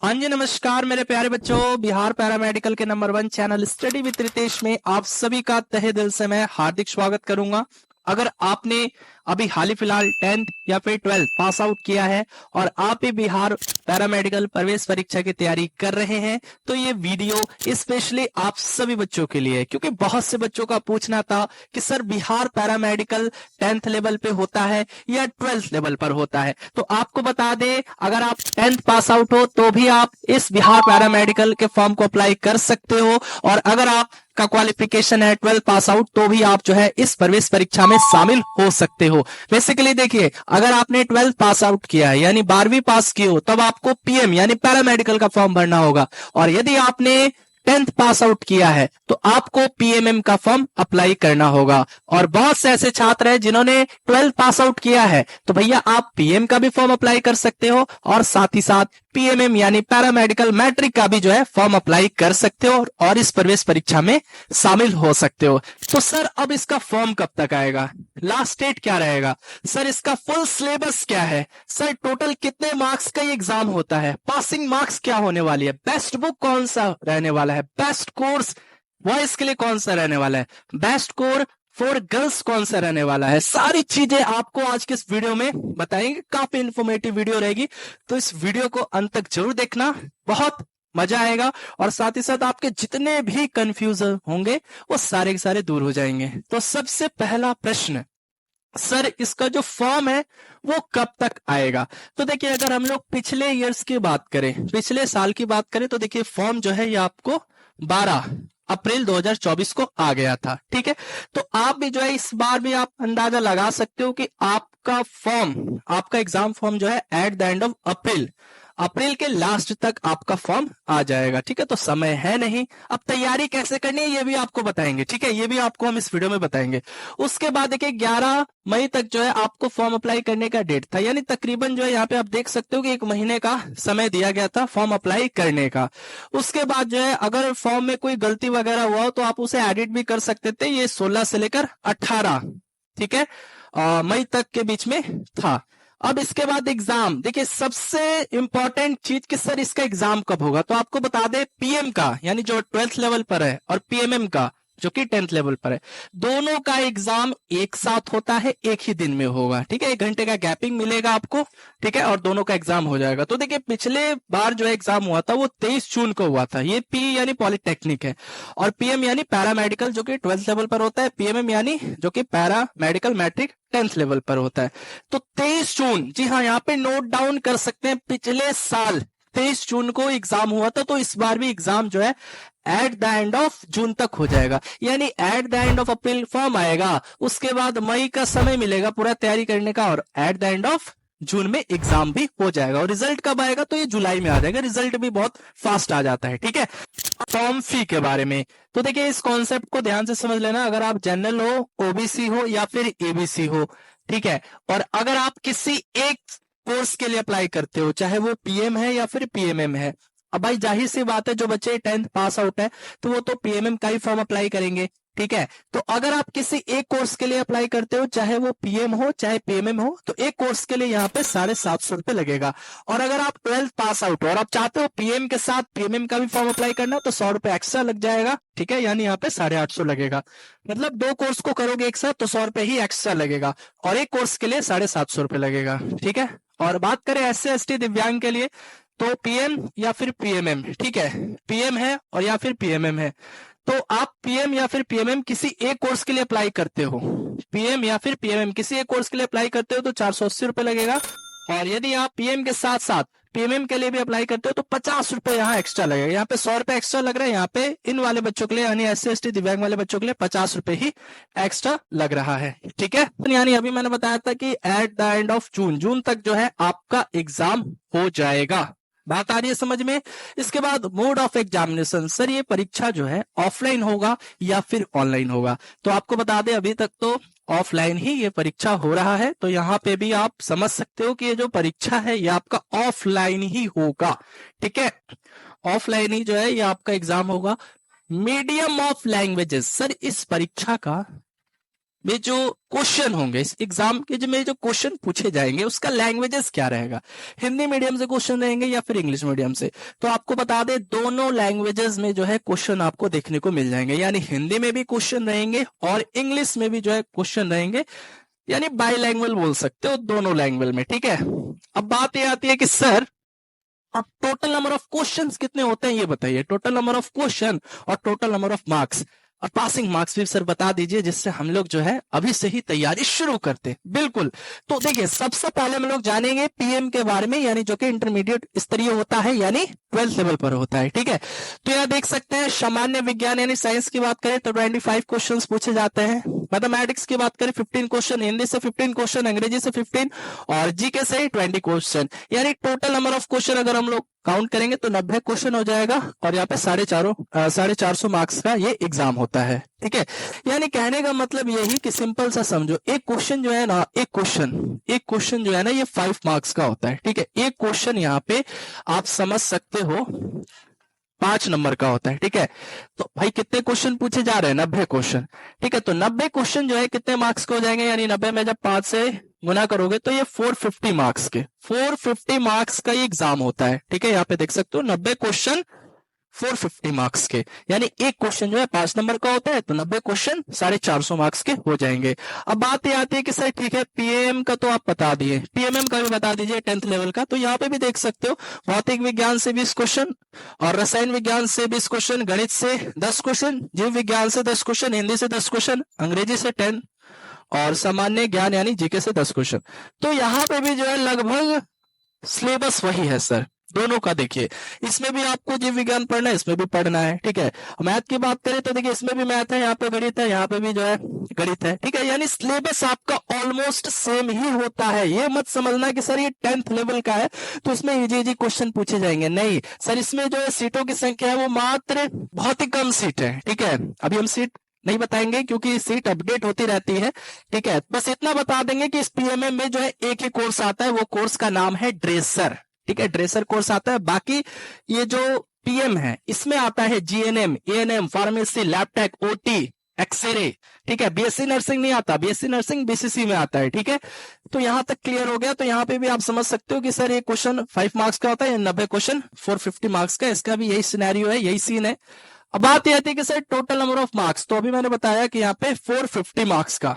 हाँ जी, नमस्कार मेरे प्यारे बच्चों। बिहार पैरामेडिकल के number 1 channel study with Ritesh में आप सभी का तहे दिल से मैं हार्दिक स्वागत करूंगा। अगर आपने अभी हाल ही फिलहाल 10th या फिर 12th पास आउट किया है और आप भी बिहार पैरामेडिकल प्रवेश परीक्षा की तैयारी कर रहे हैं तो ये वीडियो स्पेशली आप सभी बच्चों के लिए है, क्योंकि बहुत से बच्चों का पूछना था कि sir Bihar paramedical 10th level पे होता है या 12th लेवल पर होता है। तो आपको बता दें, अगर आप 10th पास आउट हो तो भी आप इस बिहार पैरामेडिकल के फॉर्म को अप्लाई कर सकते हो, और अगर आप का क्वालिफिकेशन है 12 पास आउट तो भी आप जो है इस प्रवेश परीक्षा में शामिल हो सकते हो। बेसिकली देखिए, अगर आपने 12 पास आउट किया है यानी 12वीं पास की हो तब आपको पीएम यानी पैरामेडिकल का फॉर्म भरना होगा, और यदि आपने 10th पास आउट किया है तो आपको पीएमएम का फॉर्म अप्लाई करना होगा। और बहुत से ऐसे छात्र हैं जिन्होंने 12 पास आउट किया है तो भैया आप पीएम का भी फॉर्म अप्लाई कर सकते हो, और साथ ही साथ पीएमएम यानी पैरामेडिकल मैट्रिक का भी जो है फॉर्म अप्लाई कर सकते हो और इस प्रवेश परीक्षा में शामिल हो सकते हो। तो सर अब इसका फॉर्म कब तक आएगा, लास्ट डेट क्या रहेगा, सर इसका फुल सिलेबस क्या है, सर टोटल कितने मार्क्स का ये एग्जाम होता है, पासिंग मार्क्स क्या होने वाली है, बेस्ट बुक कौन सा रहने वाला है, बेस्ट कोर्स बॉयज के लिए कौन सा रहने वाला है, बेस्ट कोर फॉर गर्ल्स कौन सा रहने वाला है, सारी चीजें आपको आज के इस वीडियो में बताएंगे। काफी इंफॉर्मेटिव वीडियो रहेगी, तो इस वीडियो को अंत तक जरूर देखना, बहुत मजा आएगा। और साथ ही साथ आपके जितने भी कंफ्यूजन होंगे वो सारे के सारे दूर हो जाएंगे। तो सबसे पहला प्रश्न, सर इसका जो फॉर्म है वो कब तक आएगा। तो देखिए, अगर हम लोग पिछले ईयर्स की बात करें, पिछले साल की बात करें, तो देखिए फॉर्म जो है ये आपको 12 अप्रैल 2024 को आ गया था। ठीक है, तो आप भी जो है इस बार भी आप अंदाजा लगा सकते हो कि आपका फॉर्म, आपका एग्जाम फॉर्म जो है at the end of April के लास्ट तक आपका फॉर्म आ जाएगा। ठीक है, तो समय है नहीं। अब तैयारी कैसे करनी है ये भी आपको बताएंगे। ठीक है, ये भी आपको हम इस वीडियो में बताएंगे। उसके बाद देखिए 11 मई तक जो है आपको फॉर्म अप्लाई करने का डेट था, यानी तकरीबन जो है यहाँ पे आप देख सकते हो कि 1 महीने का समय दिया गया था फॉर्म अप्लाई करने का। उसके बाद जो है अगर फॉर्म में कोई गलती वगैरह हुआ हो तो आप उसे एडिट भी कर सकते थे। ये 16 से लेकर 18 ठीक है मई तक के बीच में था। अब इसके बाद एग्जाम, देखिए सबसे इंपॉर्टेंट चीज कि सर इसका एग्जाम कब होगा, तो आपको बता दे पीएम का यानी जो 12th लेवल पर है और पीएमएम का जो कि 10th लेवल पर है, दोनों का एग्जाम एक साथ होता है, एक ही दिन में होगा। ठीक है, 1 घंटे का गैपिंग मिलेगा आपको। ठीक है, और दोनों का एग्जाम हो जाएगा। तो देखिए पिछले बार जो एग्जाम हुआ था वो 23 जून को हुआ था। ये पी यानी पॉलिटेक्निक है, और पीएम यानी पैरामेडिकल जो कि 12th लेवल पर होता है, पीएमएम यानी जो कि पैरामेडिकल मैट्रिक 10th लेवल पर होता है। तो 23 जून, जी हाँ यहाँ पे नोट डाउन कर सकते हैं, पिछले साल 23 जून को एग्जाम हुआ था, तो इस बार भी एग्जाम जो है at the end of June तक हो जाएगा, यानी at the end of April form आएगा, उसके बाद मई का समय मिलेगा पूरा तैयारी करने का, और at the end of June में एग्जाम भी हो जाएगा। और रिजल्ट कब आएगा, तो ये जुलाई में आ जाएगा। रिजल्ट भी बहुत फास्ट आ जाता है। ठीक है, फॉर्म फी के बारे में तो देखिए इस कॉन्सेप्ट को ध्यान से समझ लेना। अगर आप जनरल हो, ओबीसी हो या फिर एबीसी हो, ठीक है, और अगर आप किसी एक कोर्स के लिए अप्लाई करते हो, चाहे वो पीएम है या फिर पीएमएम है, अब भाई जाहिर सी बात है जो बच्चे 10th पास आउट है तो वो तो पीएमएम का ही फॉर्म अप्लाई करेंगे। ठीक है, तो अगर आप किसी एक कोर्स के लिए अप्लाई करते हो, चाहे वो पीएम हो चाहे पीएमएम हो, तो एक कोर्स के लिए यहाँ पे 750 रुपए लगेगा। और अगर आप 12th पास आउट हो और आप चाहते हो पीएम के साथ पीएमएम का भी फॉर्म अप्लाई करना, तो 100 रुपए एक्स्ट्रा लग जाएगा। ठीक है, यानी यहाँ पे 850 लगेगा। मतलब 2 कोर्स को करोगे एक साथ तो 100 रुपए ही एक्स्ट्रा लगेगा, और एक कोर्स के लिए 750 रुपए लगेगा। ठीक है, और बात करें एससी एसटी दिव्यांग के लिए, तो पीएम या फिर पीएमएम, ठीक है, पीएम है और या फिर पीएमएम है, तो आप पीएम या फिर पीएमएम किसी एक कोर्स के लिए अप्लाई करते हो, पीएम या फिर पीएमएम किसी एक कोर्स के लिए अप्लाई करते हो तो 480 रुपए लगेगा। और यदि आप पीएम के साथ साथ पीएमएम के लिए भी अप्लाई करते हो तो 50 रुपए यहाँ एक्स्ट्रा लगेगा। यहाँ पे 100 रुपए एक्स्ट्रा लग रहा है, यहाँ पे इन वाले बच्चों के लिए यानी एससी एसटी दिव्यांग वाले बच्चों के लिए 50 रुपए ही एक्स्ट्रा लग रहा है। ठीक है, यानी अभी मैंने बताया था कि at the end of June तक जो है आपका एग्जाम हो जाएगा। बात आ रही है समझ में। इसके बाद मोड ऑफ एग्जामिनेशन, सर ये परीक्षा जो है ऑफलाइन होगा या फिर ऑनलाइन होगा, तो आपको बता दें अभी तक तो ऑफलाइन ही ये परीक्षा हो रहा है। तो यहाँ पे भी आप समझ सकते हो कि ये जो परीक्षा है ये आपका ऑफलाइन ही होगा। ठीक है, ऑफलाइन ही जो है ये आपका एग्जाम होगा। मीडियम ऑफ लैंग्वेजेस, सर इस परीक्षा का में जो क्वेश्चन होंगे, इस एग्जाम के जो में जो क्वेश्चन पूछे जाएंगे उसका लैंग्वेजेस क्या रहेगा, हिंदी मीडियम से क्वेश्चन रहेंगे या फिर इंग्लिश मीडियम से। तो आपको बता दें दोनों लैंग्वेजेस में जो है क्वेश्चन आपको देखने को मिल जाएंगे, यानी हिंदी में भी क्वेश्चन रहेंगे और इंग्लिश में भी जो है क्वेश्चन रहेंगे, यानी बाईलैंग्वेज बोल सकते हो दोनों लैंग्वेज में। ठीक है, अब बात ये आती है कि सर अब टोटल नंबर ऑफ क्वेश्चंस कितने होते हैं ये बताइए, टोटल नंबर ऑफ क्वेश्चन और टोटल नंबर ऑफ मार्क्स और पासिंग मार्क्स भी सर बता दीजिए, जिससे हम लोग जो है अभी से ही तैयारी शुरू करते। बिल्कुल, तो देखिए सबसे पहले हम लोग जानेंगे पीएम के बारे में, यानी जो कि इंटरमीडिएट स्तरीय होता है, यानी 12th लेवल पर होता है। ठीक है, तो यहाँ देख सकते हैं सामान्य विज्ञान यानी साइंस की बात करें तो 25 क्वेश्चन पूछे जाते हैं, मैथमेटिक्स की बात करें 15 क्वेश्चन, हिंदी से 15 क्वेश्चन, अंग्रेजी से 15 और जीके से 20 क्वेश्चन, यानी टोटल नंबर ऑफ क्वेश्चन अगर हम लोग काउंट करेंगे तो 90 क्वेश्चन हो जाएगा और यहाँ पे 450 मार्क्स का ये एग्जाम होता है। ठीक है, यानी कहने का मतलब यही कि सिंपल सा समझो, एक क्वेश्चन जो है ना, एक क्वेश्चन जो है ना ये 5 मार्क्स का होता है। ठीक है, एक क्वेश्चन यहाँ पे आप समझ सकते हो 5 नंबर का होता है। ठीक है, तो भाई कितने क्वेश्चन पूछे जा रहे हैं, 90 क्वेश्चन। ठीक है, तो 90 क्वेश्चन जो है कितने मार्क्स के हो जाएंगे, यानी 90 में जब 5 से गुना करोगे तो ये 450 मार्क्स के 450 मार्क्स का ये एग्जाम होता है। ठीक है, यहाँ पे देख सकते हो 90 क्वेश्चन 450 मार्क्स के, यानी एक क्वेश्चन जो है 5 नंबर का होता है, तो 90 क्वेश्चन 450 मार्क्स के हो जाएंगे। अब बात ये आती है कि सर ठीक है पीएम का तो आप बता दिए, पीएमएम का भी बता दीजिए 10th लेवल का। तो यहाँ पे भी देख सकते हो भौतिक विज्ञान से 20 क्वेश्चन और रसायन विज्ञान से 20 क्वेश्चन, गणित से 10 क्वेश्चन, जीव विज्ञान से 10 क्वेश्चन, हिंदी से 10 क्वेश्चन, अंग्रेजी से 10 और सामान्य ज्ञान यानी जीके से 10 क्वेश्चन। तो यहाँ पे भी जो है लगभग सिलेबस वही है सर दोनों का। देखिए इसमें भी आपको जीव विज्ञान पढ़ना है, इसमें भी पढ़ना है। ठीक है, मैथ की बात करें तो देखिए इसमें भी मैथ है, यहाँ पे गणित है, यहाँ पे भी जो है गणित है। ठीक है, यानी सिलेबस आपका ऑलमोस्ट सेम ही होता है। ये मत समझना कि सर ये 10th लेवल का है तो इसमें इजी क्वेश्चन पूछे जाएंगे, नहीं सर, इसमें जो है सीटों की संख्या है वो मात्र बहुत ही कम सीट है। ठीक है, अभी हम सीट नहीं बताएंगे क्योंकि सीट अपडेट होती रहती है। ठीक है, बस इतना बता देंगे कि इस पीएमएम में जो है एक ही कोर्स आता है, वो कोर्स का नाम है ड्रेसर। ठीक है, ड्रेसर कोर्स आता है। बाकी ये जो पीएम है इसमें आता है GNM, ANM, pharmacy, lab tech, OT, X ray. ठीक है, बीएससी नर्सिंग नहीं आता, बीएससी नर्सिंग बीसीसी में आता है। ठीक है, तो यहां तक क्लियर हो गया। तो यहाँ पे भी आप समझ सकते हो कि सर ये क्वेश्चन 5 मार्क्स का होता है, 90 क्वेश्चन 450 मार्क्स का, इसका भी यही सिनेरियो है, यही सीन है। अब बात यह आती है कि sir total number of marks, तो अभी मैंने बताया कि यहाँ पे 450 मार्क्स का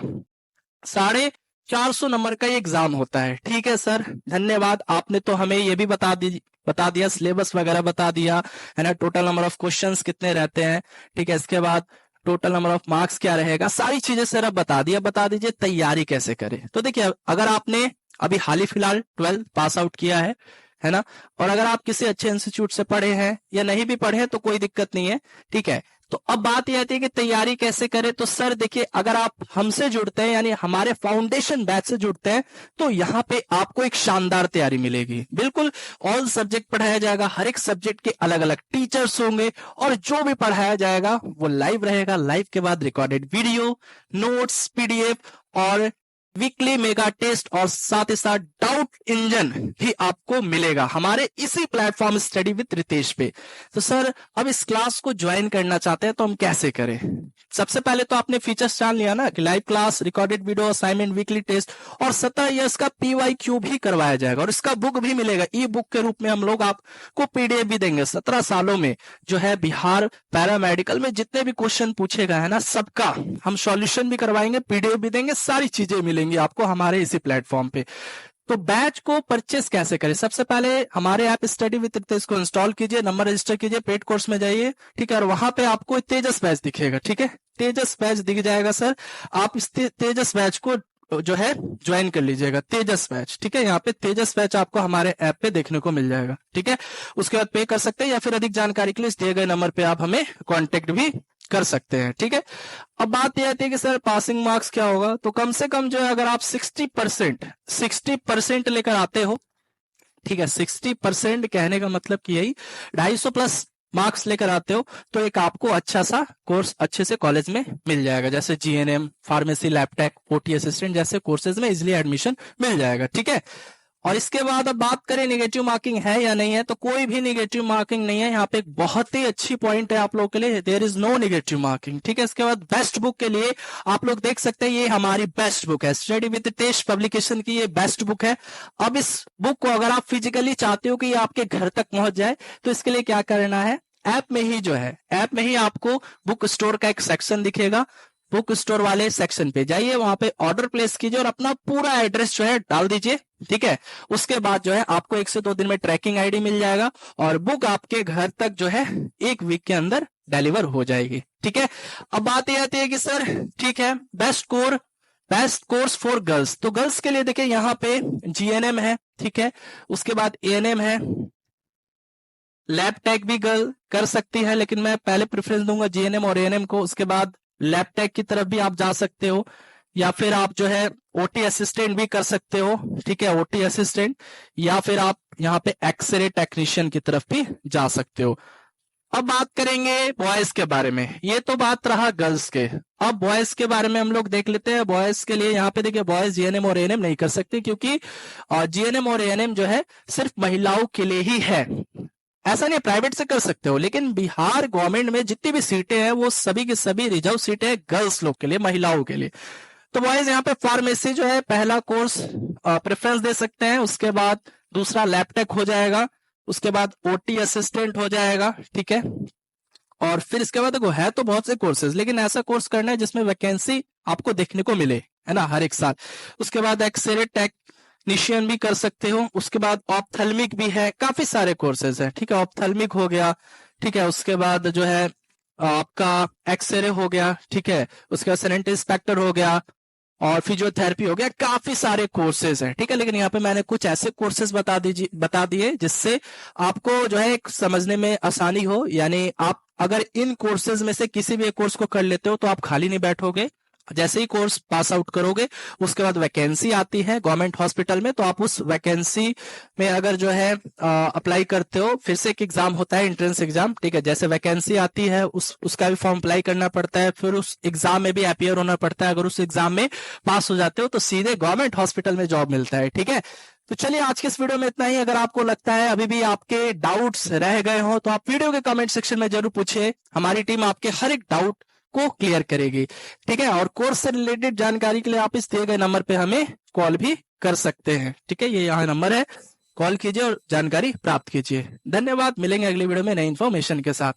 450 नंबर का ये एग्जाम होता है। ठीक है सर, धन्यवाद, आपने तो हमें ये भी बता दिया, सिलेबस वगैरह बता दिया है ना, टोटल नंबर ऑफ क्वेश्चंस कितने रहते हैं। ठीक है, इसके बाद टोटल नंबर ऑफ मार्क्स क्या रहेगा, सारी चीजें सर अब बता दिया। बता दीजिए तैयारी कैसे करें। तो देखिए अगर आपने अभी हाल ही फिलहाल 12th पास आउट किया है ना, और अगर आप किसी अच्छे इंस्टीट्यूट से पढ़े हैं या नहीं भी पढ़े तो कोई दिक्कत नहीं है। ठीक है, तो अब बात यह आती है कि तैयारी कैसे करें। तो सर देखिए अगर आप हमसे जुड़ते हैं यानी हमारे फाउंडेशन बैच से जुड़ते हैं तो यहाँ पे आपको एक शानदार तैयारी मिलेगी। बिल्कुल ऑल सब्जेक्ट पढ़ाया जाएगा, हर एक सब्जेक्ट के अलग अलग टीचर्स होंगे और जो भी पढ़ाया जाएगा वो लाइव रहेगा। लाइव के बाद रिकॉर्डेड वीडियो, नोट्स, पीडीएफ और वीकली मेगा टेस्ट और साथ ही साथ डाउट इंजन भी आपको मिलेगा हमारे इसी प्लेटफॉर्म स्टडी विद रितेश पे। तो सर अब इस क्लास को ज्वाइन करना चाहते हैं तो हम कैसे करें। सबसे पहले तो आपने फीचर्स जान लिया ना कि live class, recorded video, assignment, weekly test और 17 ईयर्स का PYQ भी करवाया जाएगा और इसका बुक भी मिलेगा। ई बुक के रूप में हम लोग आपको पीडीएफ भी देंगे। 17 सालों में जो है बिहार पैरामेडिकल में जितने भी क्वेश्चन पूछेगा है ना सबका हम सॉल्यूशन भी करवाएंगे, पीडीएफ भी देंगे, सारी चीजें मिलेंगी आपको हमारे इसी प्लेटफॉर्म पे। तो बैच को परचेस कैसे करें, सबसे पहले हमारे ऐप स्टडी विद रितेश को इंस्टॉल कीजिए, नंबर रजिस्टर कीजिए, पेड कोर्स में जाइए। ठीक है, और वहां पे आपको तेजस बैच दिखेगा। ठीक है, तेजस बैच दिख जाएगा सर, आप इस तेजस बैच को जो है ज्वाइन कर लीजिएगा, तेजस बैच। ठीक है, यहाँ पे तेजस बैच आपको हमारे ऐप पे देखने को मिल जाएगा। ठीक है, उसके बाद पे कर सकते हैं या फिर अधिक जानकारी के लिए दिए गए नंबर पे आप हमें कॉन्टेक्ट भी कर सकते हैं। ठीक है, अब बात यह आती है कि सर पासिंग मार्क्स क्या होगा। तो कम से कम जो है अगर आप 60% लेकर आते हो, ठीक है, 60% कहने का मतलब कि यही 250 प्लस मार्क्स लेकर आते हो तो एक आपको अच्छा सा कोर्स अच्छे से कॉलेज में मिल जाएगा, जैसे GNM, pharmacy, lab tech, OT assistant जैसे कोर्सेज में इजिली एडमिशन मिल जाएगा। ठीक है, और इसके बाद अब बात करें नेगेटिव मार्किंग है या नहीं है, तो कोई भी नेगेटिव मार्किंग नहीं है। यहाँ पे एक बहुत ही अच्छी पॉइंट है आप लोग के लिए, there is no negative marking. ठीक है, इसके बाद बेस्ट बुक के लिए आप लोग देख सकते हैं, ये हमारी बेस्ट बुक है, स्टडी विद रितेश पब्लिकेशन की ये बेस्ट बुक है। अब इस बुक को अगर आप फिजिकली चाहते हो कि ये आपके घर तक पहुंच जाए, तो इसके लिए क्या करना है, ऐप में ही जो है, ऐप में ही आपको बुक स्टोर का एक सेक्शन दिखेगा, बुक स्टोर वाले सेक्शन पे जाइए, वहां पे ऑर्डर प्लेस कीजिए और अपना पूरा एड्रेस जो है डाल दीजिए। ठीक है, उसके बाद जो है आपको 1 से 2 दिन में ट्रैकिंग आईडी मिल जाएगा और बुक आपके घर तक जो है 1 वीक के अंदर डिलीवर हो जाएगी। ठीक है, अब बात यह आती है कि सर ठीक है, बेस्ट कोर्स फॉर गर्ल्स, तो गर्ल्स के लिए देखिए यहाँ पे जीएनएम है, ठीक है, उसके बाद एएनएम है, लैब टेक भी गर्ल कर सकती है, लेकिन मैं पहले प्रेफरेंस दूंगा जीएनएम और एएनएम को। उसके बाद लैब टेक की तरफ भी आप जा सकते हो, या फिर आप जो है ओटी असिस्टेंट भी कर सकते हो। ठीक है, ओटी असिस्टेंट, या फिर आप यहाँ पे एक्सरे टेक्नीशियन की तरफ भी जा सकते हो। अब बात करेंगे बॉयज के बारे में, ये तो बात रहा गर्ल्स के। अब बॉयज के बारे में हम लोग देख लेते हैं। बॉयज के लिए यहाँ पे देखिए, बॉयज जीएनएम और एएनएम नहीं कर सकते, क्योंकि जीएनएम और एएनएम जो है सिर्फ महिलाओं के लिए ही है। ऐसा नहीं, प्राइवेट से कर सकते हो, लेकिन बिहार गवर्नमेंट में जितनी भी सीटें हैं वो सभी की सभी रिजर्व सीटें हैं गर्ल्स लोग के लिए, महिलाओं के लिए। तो बॉयज यहाँ पे फार्मेसी जो है पहला कोर्स प्रेफरेंस दे सकते हैं, उसके बाद दूसरा लैबटेक हो जाएगा, उसके बाद ओटी असिस्टेंट हो जाएगा। ठीक है, और फिर इसके बाद देखो है तो बहुत से कोर्सेज, लेकिन ऐसा कोर्स करना है जिसमें वैकेंसी आपको देखने को मिले, है ना, हर एक साल। उसके बाद एक्सरे टेक्नीशियन भी कर सकते हो, उसके बाद ऑप्थेल्मिक भी है, काफी सारे कोर्सेज है। ठीक है, ऑप्थेल्मिक हो गया, ठीक है, उसके बाद जो है आपका एक्सरे हो गया, ठीक है, उसके बाद सैनिटरी इंस्पेक्टर हो गया और फिजियोथेरेपी हो गया, काफी सारे कोर्सेज हैं। ठीक है, लेकिन यहाँ पे मैंने कुछ ऐसे कोर्सेज बता दिए जिससे आपको जो है एक समझने में आसानी हो, यानी आप अगर इन कोर्सेज में से किसी भी एक कोर्स को कर लेते हो तो आप खाली नहीं बैठोगे। जैसे ही कोर्स पास आउट करोगे उसके बाद वैकेंसी आती है गवर्नमेंट हॉस्पिटल में, तो आप उस वैकेंसी में अगर जो है अप्लाई करते हो, फिर से एक एग्जाम होता है, एंट्रेंस एग्जाम। ठीक है, जैसे वैकेंसी आती है उसका भी फॉर्म अप्लाई करना पड़ता है, फिर उस एग्जाम में भी अपीयर होना पड़ता है। अगर उस एग्जाम में पास हो जाते हो तो सीधे गवर्नमेंट हॉस्पिटल में जॉब मिलता है। ठीक है, तो चलिए आज के इस वीडियो में इतना ही। अगर आपको लगता है अभी भी आपके डाउट्स रह गए हो तो आप वीडियो के कमेंट सेक्शन में जरूर पूछिए, हमारी टीम आपके हर एक डाउट को क्लियर करेगी। ठीक है, और कोर्स से रिलेटेड जानकारी के लिए आप इस दिए गए नंबर पे हमें कॉल भी कर सकते हैं। ठीक है, ये यहाँ नंबर है, कॉल कीजिए और जानकारी प्राप्त कीजिए। धन्यवाद, मिलेंगे अगली वीडियो में नई इन्फॉर्मेशन के साथ।